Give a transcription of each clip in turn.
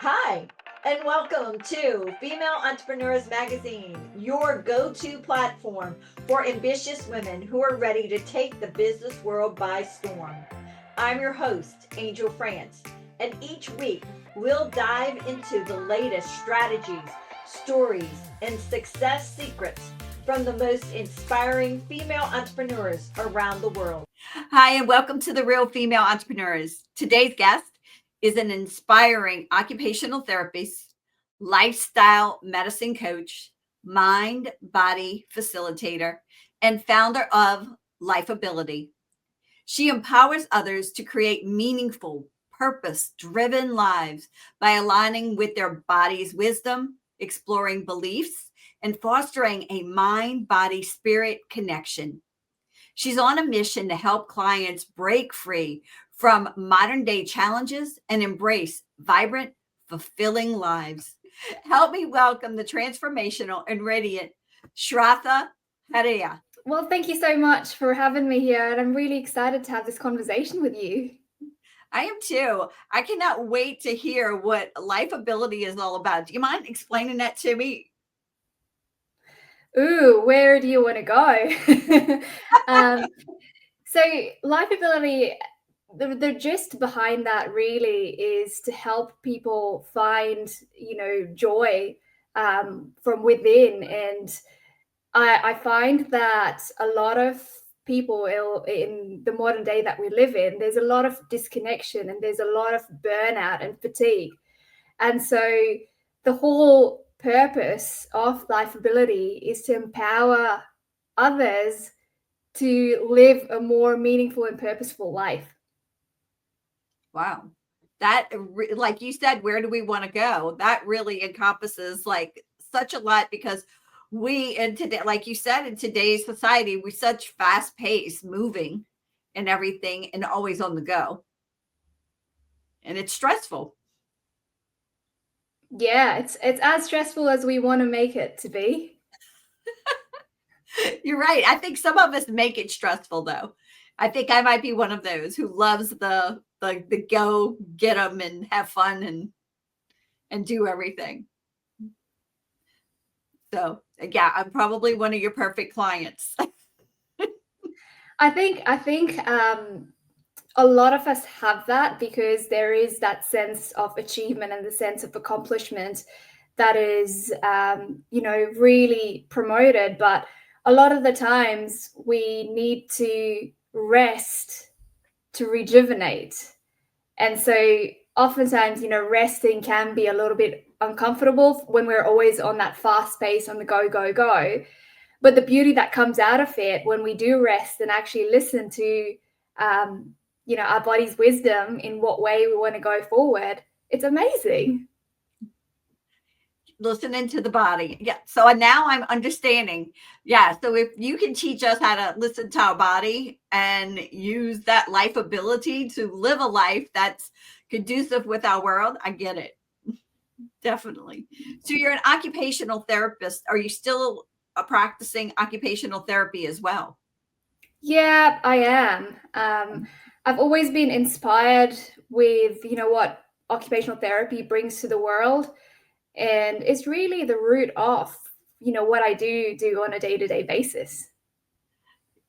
Hi, and welcome to Female Entrepreneurs Magazine, your go to platform for ambitious women who are ready to take the business world by storm. I'm your host, Angel France, and each week we'll dive into the latest strategies, stories, and success secrets from the most inspiring female entrepreneurs around the world. Hi, and welcome to the Real Female Entrepreneurs. Today's guest is an inspiring occupational therapist, lifestyle medicine coach, mind body facilitator, and founder of Lifability. She empowers others to create meaningful, purpose driven lives by aligning with their body's wisdom, exploring beliefs, and fostering a mind body spirit connection. She's on a mission to help clients break free from modern day challenges and embrace vibrant, fulfilling lives. Help me welcome the transformational and radiant Shradha Haria. Well, thank you so much for having me here. And I'm really excited to have this conversation with you. I am too. I cannot wait to hear what Lifability is all about. Do you mind explaining that to me? Ooh, where do you want to go? So, Lifeability, the gist behind that really is to help people find, joy from within. And I find that a lot of people in the modern day that we live in, there's a lot of disconnection and there's a lot of burnout and fatigue. And so the whole purpose of Lifeability is to empower others to live a more meaningful and purposeful life. Wow. That, like you said, where do we want to go? That really encompasses like such a lot because we, in today, like you said, in today's society, we're such fast paced moving and everything and always on the go. And it's stressful. Yeah, it's as stressful as we want to make it to be. You're right. I think some of us make it stressful though. I think I might be one of those who loves the go get them and have fun and do everything. So yeah, I'm probably one of your perfect clients. I think a lot of us have that because there is that sense of achievement and the sense of accomplishment that is, really promoted. But a lot of the times we need to rest to rejuvenate. And so oftentimes, resting can be a little bit uncomfortable when we're always on that fast pace on the go, go, go. But the beauty that comes out of it when we do rest and actually listen to, our body's wisdom in what way we want to go forward, it's amazing. Listening to the body. Yeah. So now I'm understanding. Yeah. So if you can teach us how to listen to our body and use that life ability to live a life that's conducive with our world, I get it. Definitely. So you're an occupational therapist. Are you still practicing occupational therapy as well? Yeah, I am. I've always been inspired with, what occupational therapy brings to the world. And it's really the root of, what I do on a day-to-day basis.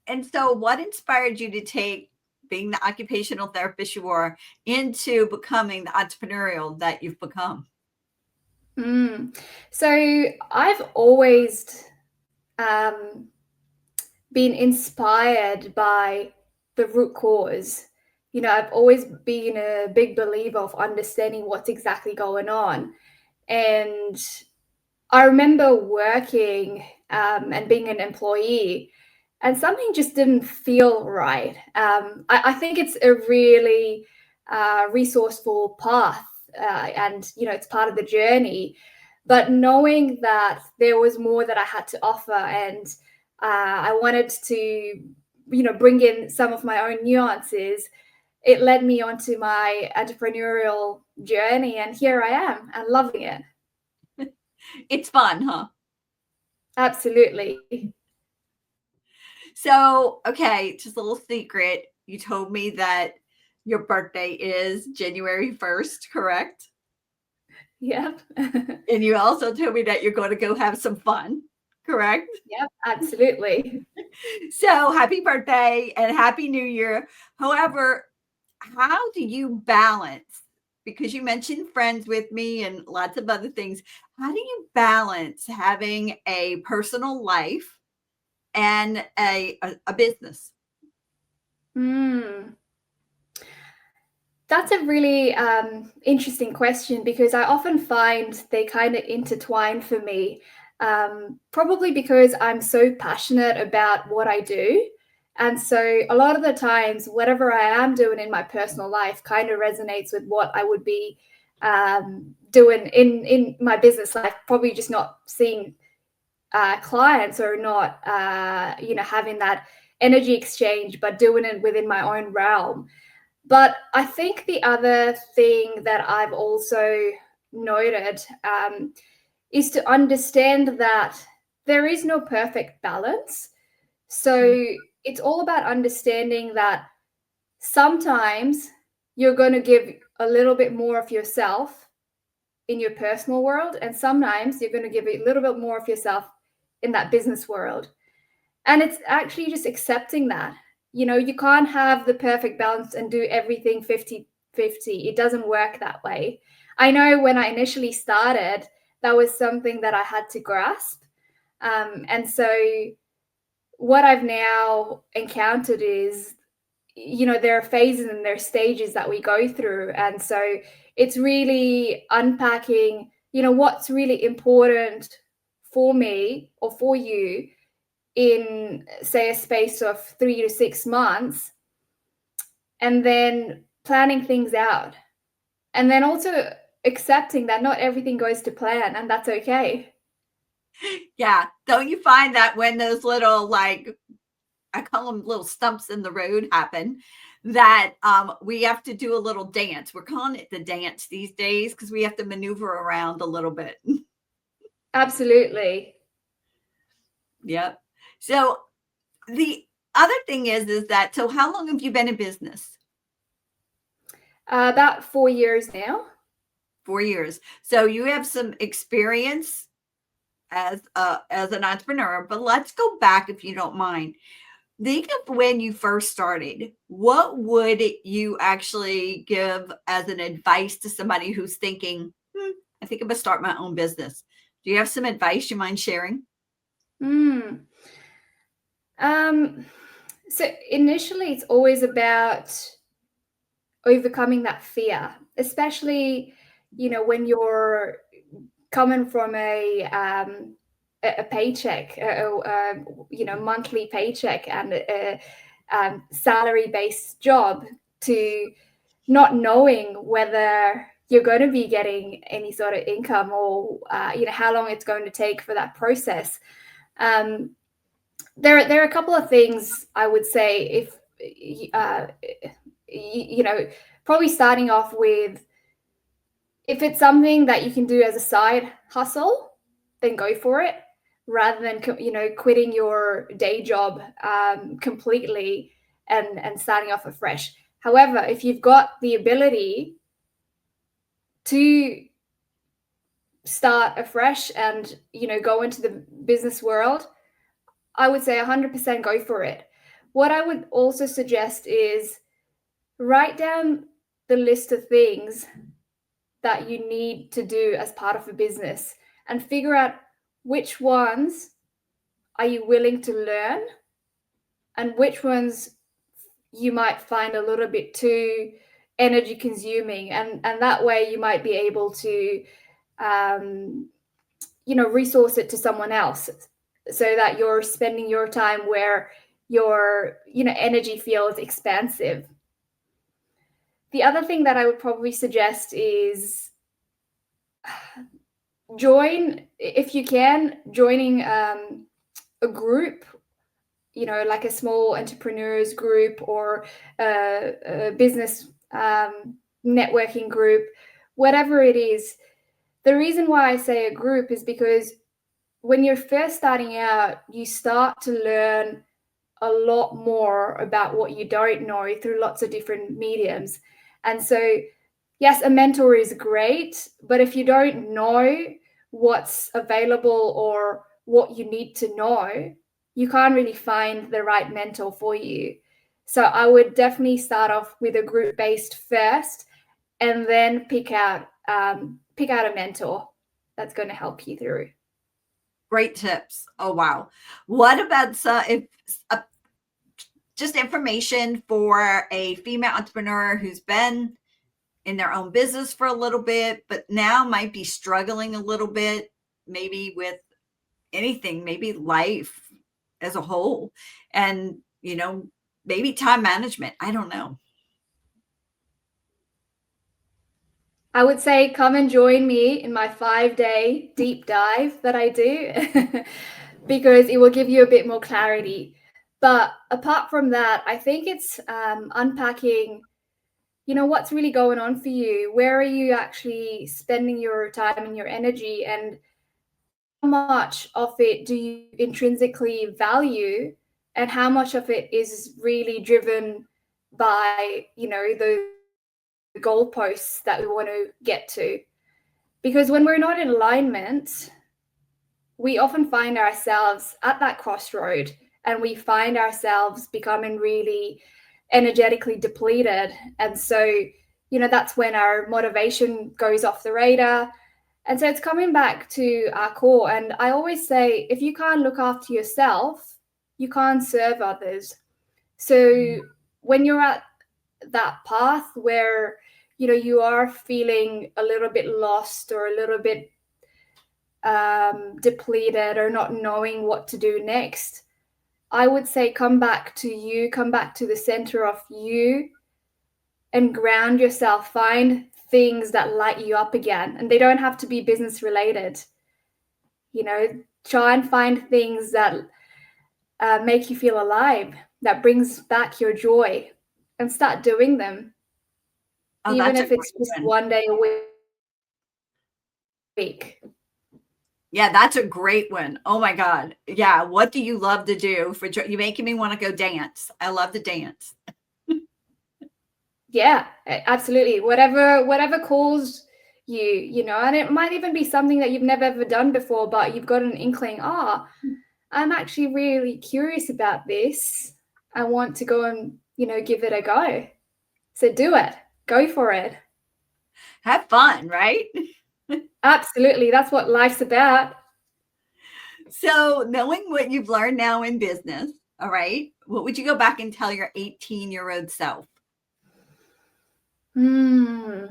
And so, what inspired you to take being the occupational therapist you are into becoming the entrepreneurial that you've become? Mm. So I've always um, been inspired by the root cause. I've always been a big believer of understanding what's exactly going on. And I remember working and being an employee, and something just didn't feel right. I think it's a really resourceful path, and it's part of the journey. But knowing that there was more that I had to offer, and I wanted to, bring in some of my own nuances, it led me onto my entrepreneurial journey, and here I am, and loving it. It's fun, huh? Absolutely. So, okay, just a little secret. You told me that your birthday is January 1st, correct? Yep. And you also told me that you're going to go have some fun, correct? Yep, absolutely. So happy birthday and happy new year. However, how do you balance? Because you mentioned friends with me and lots of other things. How do you balance having a personal life and a business? Mm. That's a really interesting question because I often find they kind of intertwine for me. Probably because I'm so passionate about what I do. And so a lot of the times, whatever I am doing in my personal life kind of resonates with what I would be doing in my business life, probably just not seeing clients or not, having that energy exchange, but doing it within my own realm. But I think the other thing that I've also noted is to understand that there is no perfect balance. Mm. So it's all about understanding that sometimes you're going to give a little bit more of yourself in your personal world, and sometimes you're going to give a little bit more of yourself in that business world. And it's actually just accepting that. You can't have the perfect balance and do everything 50-50. It doesn't work that way. I know when I initially started, that was something that I had to grasp. And so what I've now encountered is, there are phases and there are stages that we go through. And so it's really unpacking, what's really important for me or for you in, say, a space of 3 to 6 months, and then planning things out. And then also accepting that not everything goes to plan, and that's okay. Yeah. Don't you find that when those little, like, I call them little stumps in the road happen, that we have to do a little dance. We're calling it the dance these days because we have to maneuver around a little bit. Absolutely. Yep. So the other thing is that, so how long have you been in business? About 4 years now. 4 years. So you have some experience as an entrepreneur, but let's go back if you don't mind. Think of when you first started. What would you actually give as an advice to somebody who's thinking, I think I'm gonna start my own business? Do you have some advice you mind sharing? Mm. Um, so initially, it's always about overcoming that fear, especially, when you're coming from a paycheck, monthly paycheck and a salary based job, to not knowing whether you're going to be getting any sort of income, or how long it's going to take for that process. Um, there are a couple of things I would say. If uh, probably starting off with, if it's something that you can do as a side hustle, then go for it, rather than quitting your day job completely and starting off afresh. However, if you've got the ability to start afresh and go into the business world, I would say 100% go for it. What I would also suggest is write down the list of things that you need to do as part of a business, and figure out which ones are you willing to learn and which ones you might find a little bit too energy consuming, and that way you might be able to um, resource it to someone else, so that you're spending your time where your energy feels expansive. The other thing that I would probably suggest is if you can, joining a group, like a small entrepreneurs group, or a business networking group, whatever it is. The reason why I say a group is because when you're first starting out, you start to learn a lot more about what you don't know through lots of different mediums. And so, yes, a mentor is great, but if you don't know what's available or what you need to know, you can't really find the right mentor for you. So I would definitely start off with a group based first, and then pick out a mentor that's going to help you through. Great tips. Oh, wow. What about if uh, just information for a female entrepreneur who's been in their own business for a little bit, but now might be struggling a little bit, maybe with anything, maybe life as a whole, and, maybe time management. I don't know. I would say come and join me in my 5-day deep dive that I do because it will give you a bit more clarity. But apart from that, I think it's unpacking, what's really going on for you. Where are you actually spending your time and your energy, and how much of it do you intrinsically value, and how much of it is really driven by, the goalposts that we want to get to. Because when we're not in alignment, we often find ourselves at that crossroad, and we find ourselves becoming really energetically depleted. And so, that's when our motivation goes off the radar. And so it's coming back to our core. And I always say, if you can't look after yourself, you can't serve others. So when you're at that path where, you are feeling a little bit lost or a little bit depleted or not knowing what to do next, I would say come back to you, come back to the center of you, and ground yourself. Find things that light you up again, and they don't have to be business related. Try and find things that make you feel alive, that brings back your joy, and start doing them, Oh, even that's a if it's great just one. one day a week. Yeah, that's a great one. Oh my God. Yeah. What do you love to do for joy? You're making me want to go dance. I love to dance. Yeah, absolutely. Whatever calls you, and it might even be something that you've never ever done before, but you've got an inkling, I'm actually really curious about this. I want to go and, give it a go. So do it. Go for it. Have fun, right? Absolutely. That's what life's about. So, knowing what you've learned now in business, all right, what would you go back and tell your 18-year-old self? Hmm.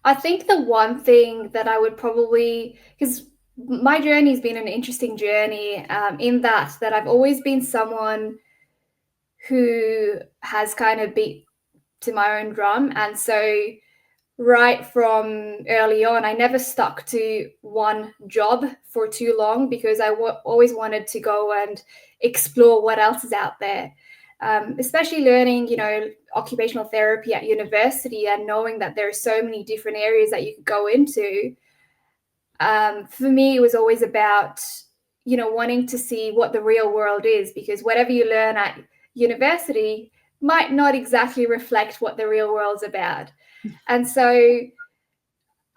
I think the one thing that I would probably, because my journey's been an interesting journey, in that I've always been someone who has kind of beat to my own drum. And so right from early on, I never stuck to one job for too long because I always wanted to go and explore what else is out there. Especially learning, occupational therapy at university and knowing that there are so many different areas that you could go into. For me, it was always about, wanting to see what the real world is, because whatever you learn at university might not exactly reflect what the real world's about. And so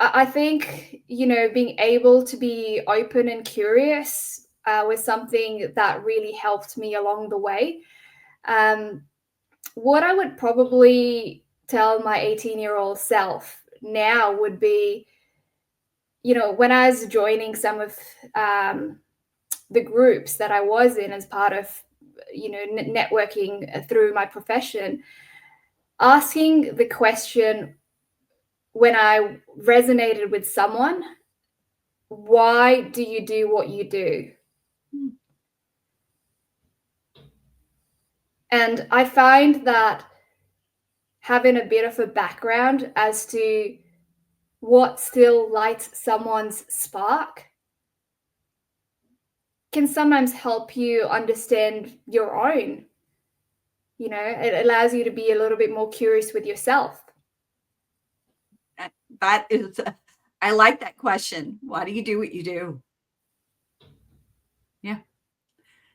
I think, being able to be open and curious was something that really helped me along the way. Um, what I would probably tell my 18-year-old self now would be, when I was joining some of the groups that I was in as part of, networking through my profession, asking the question when I resonated with someone, why do you do what you do? And I find that having a bit of a background as to what still lights someone's spark can sometimes help you understand your own. It allows you to be a little bit more curious with yourself. That is, I like that question. Why do you do what you do? Yeah,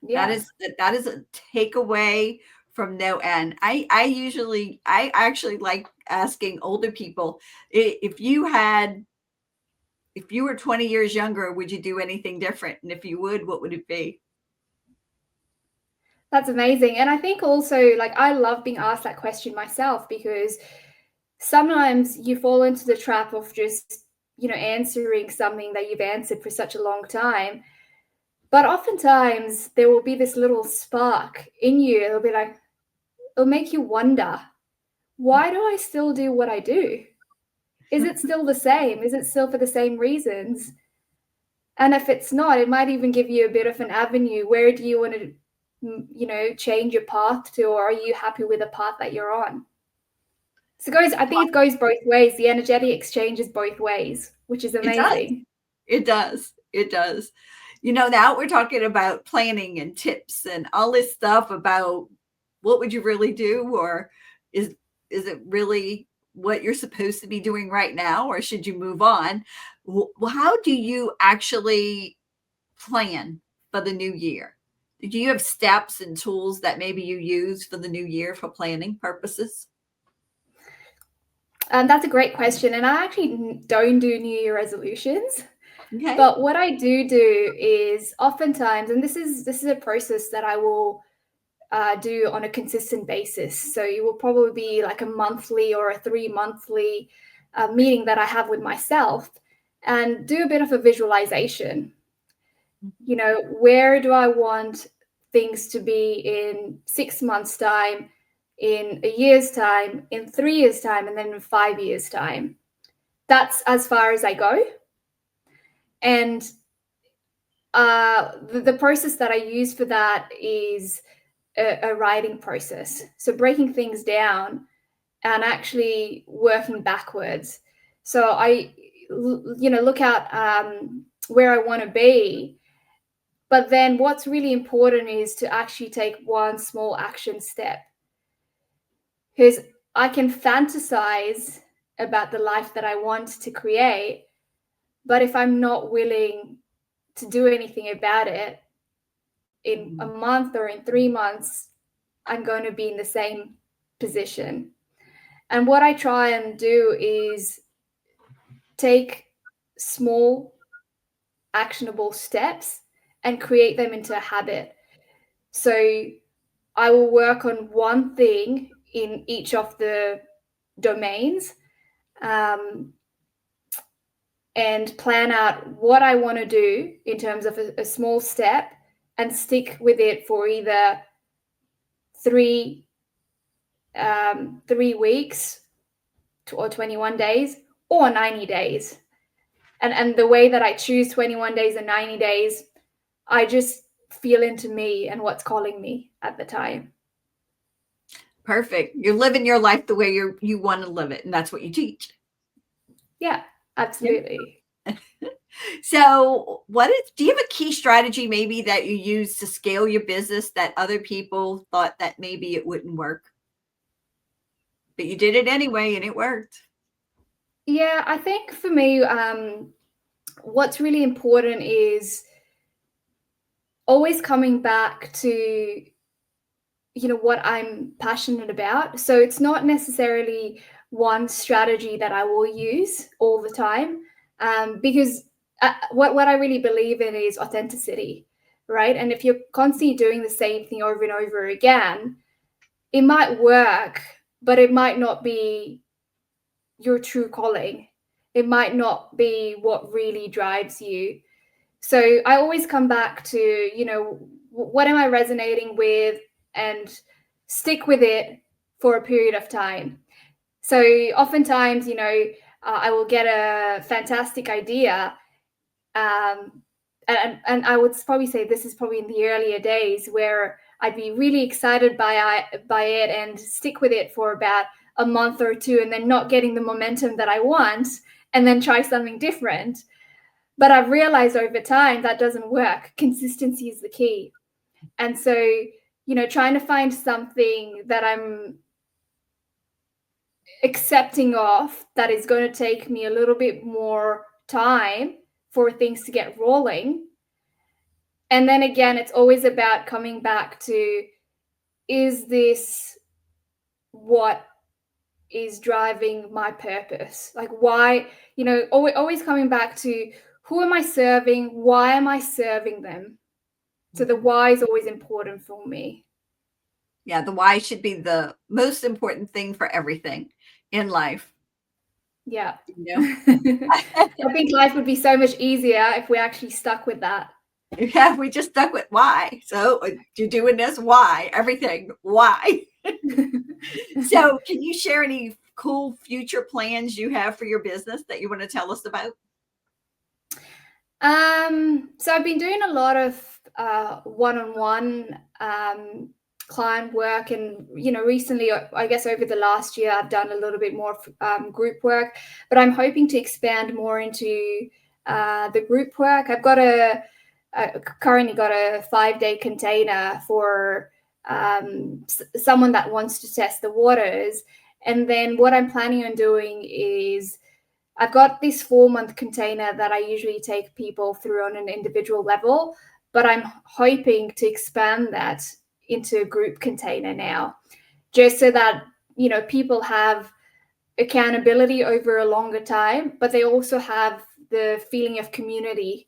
that Yeah. is that is a takeaway from no end. I actually like asking older people, if you had, if you were 20 years younger, would you do anything different? And if you would, what would it be? That's amazing. And I think also, like, I love being asked that question myself, because sometimes you fall into the trap of just, answering something that you've answered for such a long time. But oftentimes there will be this little spark in you. It'll be like, it'll make you wonder, why do I still do what I do? Is it still the same? Is it still for the same reasons? And if it's not, it might even give you a bit of an avenue. Where do you want to, change your path to, or are you happy with the path that you're on? So I think it goes both ways. The energetic exchange is both ways, which is It does. amazing. It does. It does. Now we're talking about planning and tips and all this stuff about what would you really do, or is it really what you're supposed to be doing right now, or should you move on? Well, how do you actually plan for the new year? Do you have steps and tools that maybe you use for the new year for planning purposes? That's a great question. And I actually don't do New Year resolutions. Okay. But what I do is oftentimes, and this is a process that I will do on a consistent basis. So it will probably be like a monthly or a 3 monthly meeting that I have with myself, and do a bit of a visualization. Where do I want things to be in 6 months' time, in a year's time, in 3 years' time, and then in 5 years' time? That's as far as I go. And the process that I use for that is a writing process. So breaking things down and actually working backwards. So I, look at where I want to be. But then what's really important is to actually take one small action step. Because I can fantasize about the life that I want to create, but if I'm not willing to do anything about it, in a month or in 3 months, I'm going to be in the same position. And what I try and do is take small, actionable steps and create them into a habit. So I will work on one thing in each of the domains, and plan out what I want to do in terms of a small step, and stick with it for either 3 weeks or 21 days or 90 days. And the way that I choose 21 days and 90 days, I just feel into me and what's calling me at the time. Perfect. You're living your life the way you want to live it, and that's what you teach. Yeah, absolutely. So, do you have a key strategy maybe that you use to scale your business that other people thought that maybe it wouldn't work, but you did it anyway and it worked? Yeah, I think for me, what's really important is always coming back to what I'm passionate about. So it's not necessarily one strategy that I will use all the time, because what I really believe in is authenticity, right? And if you're constantly doing the same thing over and over again, it might work, but it might not be your true calling. It might not be what really drives you. So I always come back to, what am I resonating with, and stick with it for a period of time. So oftentimes, I will get a fantastic idea. And I would probably say this is probably in the earlier days, where I'd be really excited by it and stick with it for about a month or two, and then not getting the momentum that I want, and then try something different. But I've realized over time that doesn't work. Consistency is the key. And so, trying to find something that I'm accepting of, that is going to take me a little bit more time for things to get rolling. And then again, it's always about coming back to is this what is driving my purpose? Like, why, always coming back to who am I serving? Why am I serving them? So the why is always important for me. Yeah, the why should be the most important thing for everything in life. Yeah. You know? I think life would be so much easier if we actually stuck with that. Yeah, we just stuck with why. So you're doing this, why? Everything, why? So can you share any cool future plans you have for your business that you want to tell us about? So I've been doing a lot of one-on-one client work, and recently, I guess over the last year, I've done a little bit more group work. But I'm hoping to expand more into the group work. I've currently got a 5-day container for someone that wants to test the waters, and then what I'm planning on doing is I've got this 4-month container that I usually take people through on an individual level, but I'm hoping to expand that into a group container now, just so that, people have accountability over a longer time, but they also have the feeling of community.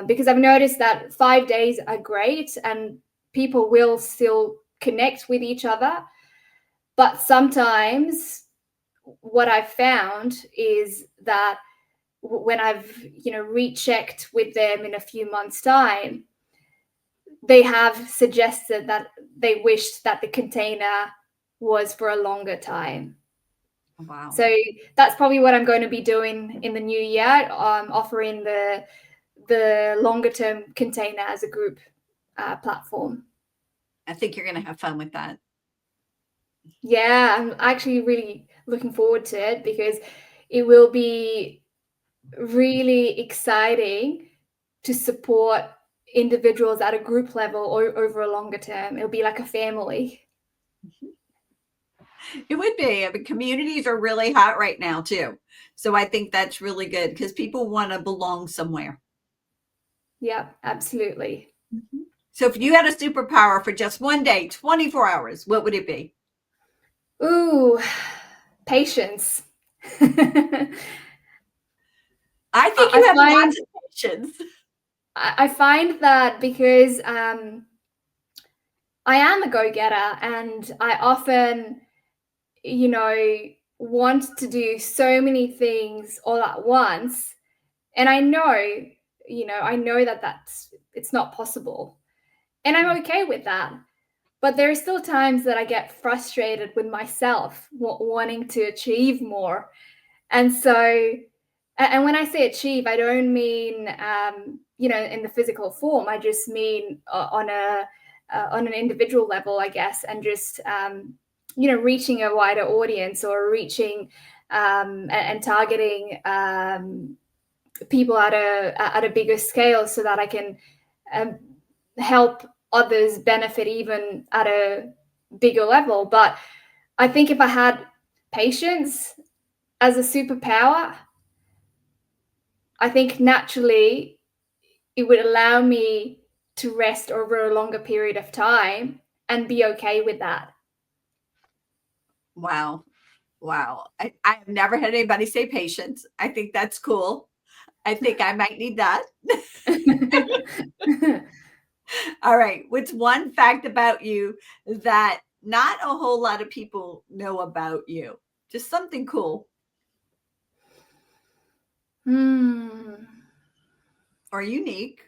Because I've noticed that 5 days are great and people will still connect with each other, but sometimes what I've found is that when I've rechecked with them in a few months' time, they have suggested that they wished that the container was for a longer time. Wow. So that's probably what I'm going to be doing in the new year, offering the longer term container as a group platform. I think you're going to have fun with that. Yeah, I'm actually really looking forward to it because it will be really exciting to support individuals at a group level or over a longer term. It'll be like a family. It would be. I mean, communities are really hot right now too. So I think that's really good because people want to belong somewhere. Yeah, absolutely. So if you had a superpower for just one day, 24 hours, what would it be? Ooh, patience. I think you have lots of patience. I find that because I am a go-getter and I often, want to do so many things all at once. And I know that it's not possible. And I'm okay with that. But there are still times that I get frustrated with myself, wanting to achieve more. And so, and when I say achieve, I don't mean, in the physical form. I just mean on an individual level, I guess, and just, reaching a wider audience or reaching and targeting people at a bigger scale so that I can help others benefit even at a bigger level. But I think if I had patience as a superpower, I think naturally it would allow me to rest over a longer period of time and be okay with that. Wow. Wow. I have never had anybody say patience. I think that's cool. I think I might need that. All right. What's one fact about you that not a whole lot of people know about you? Just something cool or unique.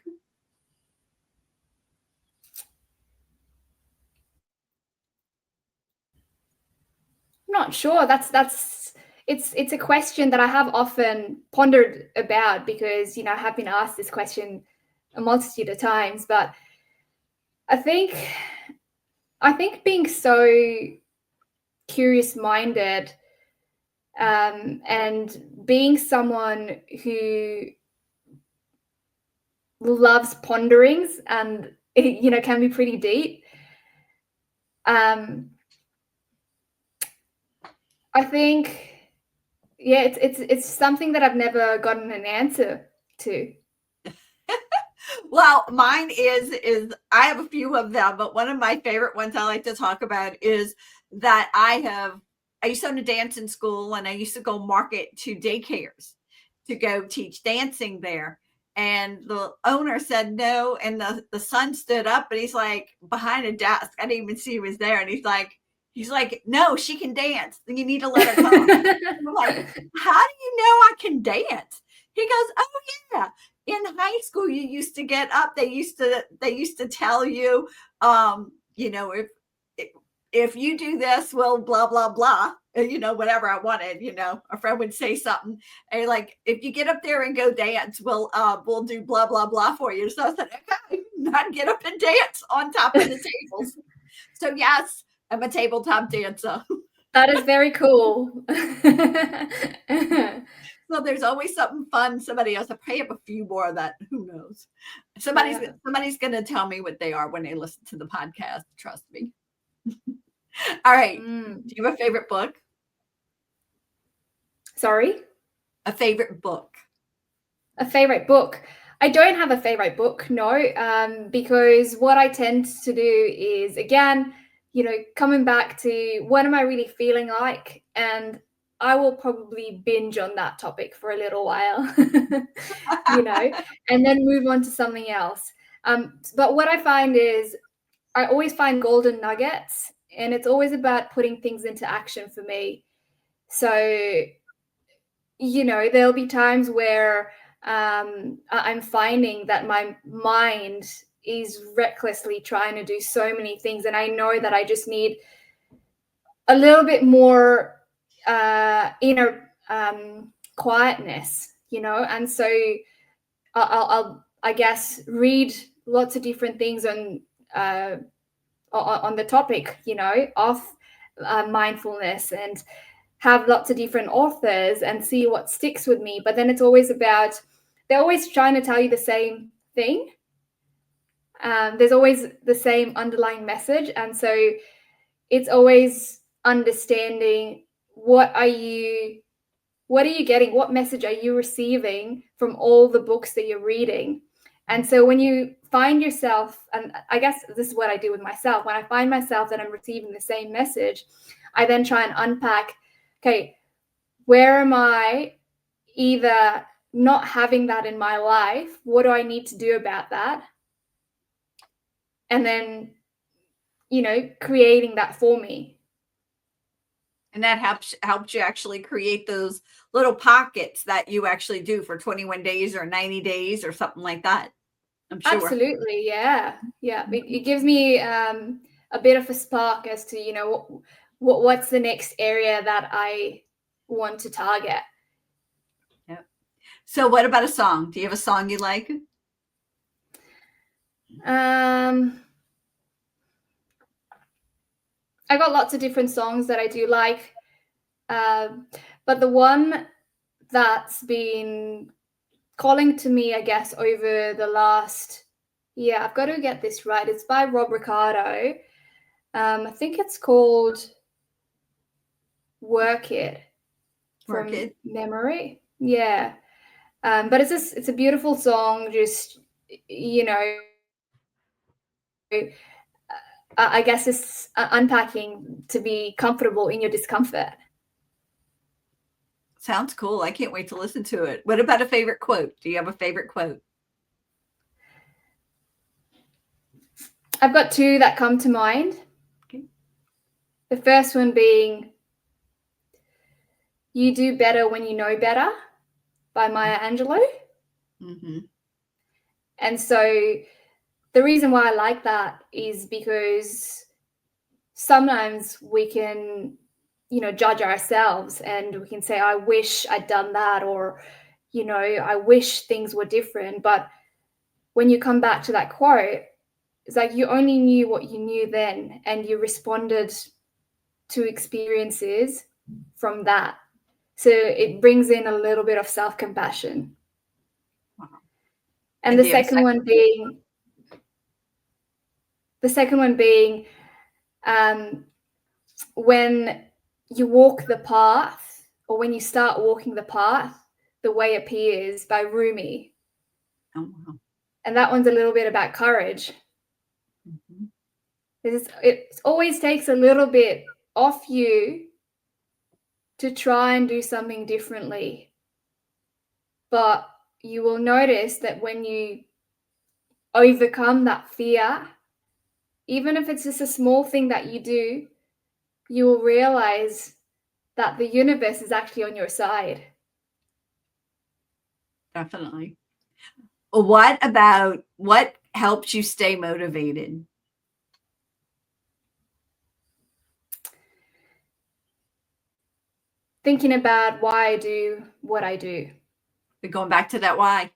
Not sure. It's a question that I have often pondered about because I have been asked this question a multitude of times. But I think being so curious minded and being someone who loves ponderings and can be pretty deep. I think, it's something that I've never gotten an answer to. Well, mine is I have a few of them, but one of my favorite ones I like to talk about is that I used to own a dance in school, and I used to go market to daycares to go teach dancing there. And the owner said no, and the son stood up, and he's like behind a desk. I didn't even see he was there, and he's like, no, she can dance. You need to let her come. I'm like, how do you know I can dance? He goes, oh yeah, in high school you used to get up, they used to tell you, you know, if you do this, well, blah blah blah, whatever I wanted, a friend would say something, and like, if you get up there and go dance, we'll do blah blah blah for you. So I said, okay, not get up and dance on top of the tables. So yes, I'm a tabletop dancer. That is very cool. So there's always something fun. Somebody else. I probably have a few more of that. Who knows? Yeah. Somebody's going to tell me what they are when they listen to the podcast. Trust me. All right. Do you have a favorite book? Sorry? A favorite book. A favorite book. I don't have a favorite book, no, because what I tend to do is, again, coming back to what am I really feeling like? And I will probably binge on that topic for a little while, and then move on to something else. But what I find is I always find golden nuggets, and it's always about putting things into action for me. So, there'll be times where I'm finding that my mind is recklessly trying to do so many things, and I know that I just need a little bit more inner quietness, and so I'll I guess read lots of different things on the topic, of mindfulness, and have lots of different authors and see what sticks with me. But then it's always about, they're always trying to tell you the same thing. There's always the same underlying message. And so it's always understanding what are you getting? What message are you receiving from all the books that you're reading? And so when you find yourself, and I guess this is what I do with myself, when I find myself that I'm receiving the same message, I then try and unpack, okay, where am I either not having that in my life? What do I need to do about that? And then, creating that for me. And that helps you actually create those little pockets that you actually do for 21 days or 90 days or something like that. I'm sure. Absolutely. Yeah. It gives me a bit of a spark as to, what's the next area that I want to target. Yeah. So what about a song? Do you have a song you like? I got lots of different songs that I do like. But the one that's been calling to me, I guess, over the last year, I've got to get this right. It's by Rob Ricardo. I think it's called Work It from memory. Yeah. But it's a beautiful song. Just, I guess it's unpacking to be comfortable in your discomfort. Sounds cool. I can't wait to listen to it. What about a favorite quote? Do you have a favorite quote? I've got two that come to mind. Okay. The first one being, "You do better when you know better," by Maya Angelou. Mm-hmm. And so the reason why I like that is because sometimes we can, judge ourselves, and we can say, I wish I'd done that, or, I wish things were different. But when you come back to that quote, it's like you only knew what you knew then, and you responded to experiences from that. So it brings in a little bit of self-compassion. Wow. And the second one being, when you walk the path, or when you start walking the path, the way appears, by Rumi. Oh, wow. And that one's a little bit about courage. Mm-hmm. It always takes a little bit off you to try and do something differently. But you will notice that when you overcome that fear, even if it's just a small thing that you do, you will realize that the universe is actually on your side. Definitely. What helps you stay motivated? Thinking about why I do what I do. We're going back to that why.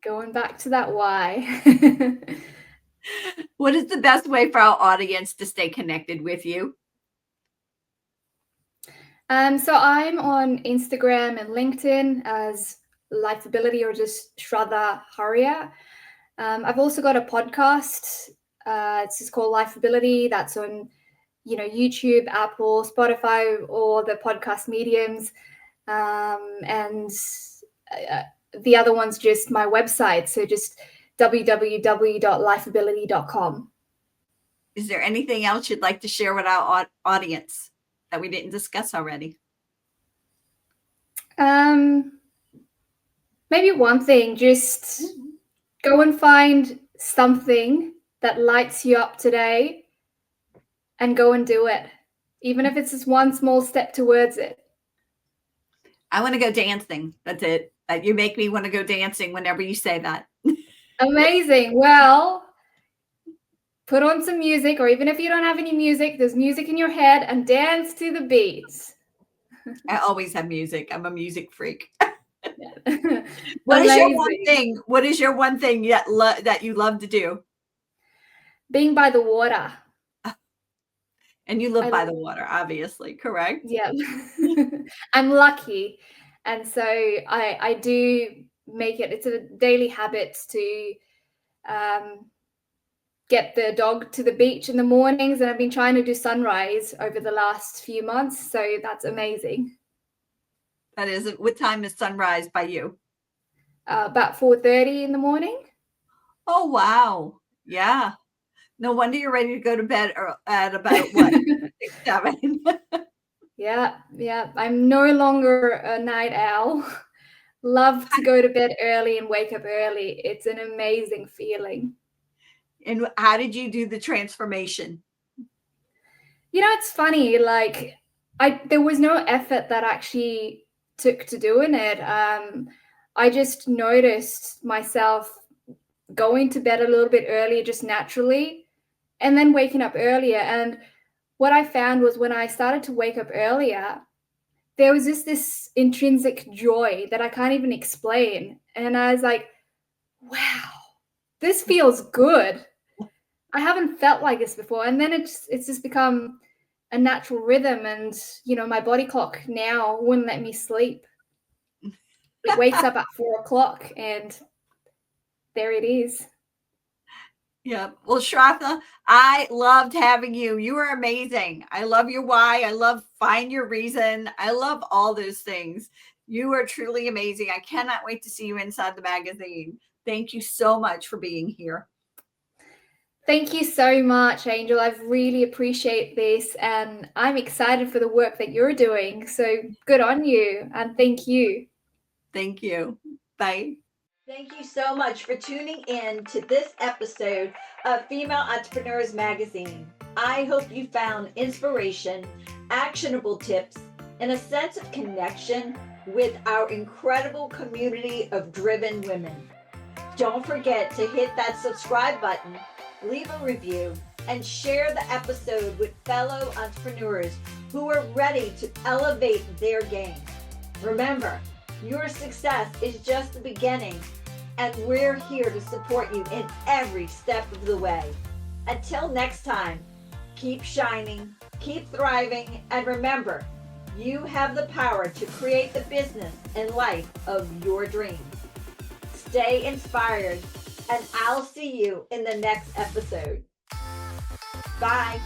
Going back to that why. What is the best way for our audience to stay connected with you? So I'm on Instagram and LinkedIn as Lifability or just Shradha Haria. I've also got a podcast. It's just called Lifability. That's on, YouTube, Apple, Spotify, or the podcast mediums. And the other one's just my website. So just www.lifability.com. Is there anything else you'd like to share with our audience that we didn't discuss already? Maybe one thing, just go and find something that lights you up today and go and do it, even if it's just one small step towards it. I want to go dancing. That's it. You make me want to go dancing whenever you say that. Amazing. Well, put on some music, or even if you don't have any music, there's music in your head, and dance to the beats. I always have music. I'm a music freak. Yeah. What is your one thing? What is your one thing that you love to do? Being by the water. And you live by the water, obviously, correct? Yeah. I'm lucky. And so I do make it's a daily habit to get the dog to the beach in the mornings. And I've been trying to do sunrise over the last few months. So that's amazing. That is, what time is sunrise by you? About 4:30 in the morning. Oh, wow. Yeah. No wonder you're ready to go to bed at about what? 6, 7. Yeah. I'm no longer a night owl. Love to go to bed early and wake up early. It's an amazing feeling. And how did you do the transformation? It's funny, like there was no effort that actually took to doing it. I just noticed myself going to bed a little bit earlier just naturally, and then waking up earlier. And what I found was when I started to wake up earlier, there was just this intrinsic joy that I can't even explain. And I was like, wow, this feels good. I haven't felt like this before. And then it's just become a natural rhythm. And, my body clock now wouldn't let me sleep. It wakes up at 4:00 and there it is. Yeah. Well, Shradha, I loved having you. You were amazing. I love your why. I love find your reason. I love all those things. You are truly amazing. I cannot wait to see you inside the magazine. Thank you so much for being here. Thank you so much, Angel. I really appreciate this, and I'm excited for the work that you're doing. So good on you, and thank you. Thank you. Bye. Thank you so much for tuning in to this episode of Female Entrepreneurs Magazine. I hope you found inspiration, actionable tips, and a sense of connection with our incredible community of driven women. Don't forget to hit that subscribe button, leave a review, and share the episode with fellow entrepreneurs who are ready to elevate their game. Remember, your success is just the beginning, and we're here to support you in every step of the way. Until next time, keep shining, keep thriving, and remember, you have the power to create the business and life of your dreams. Stay inspired, and I'll see you in the next episode. Bye.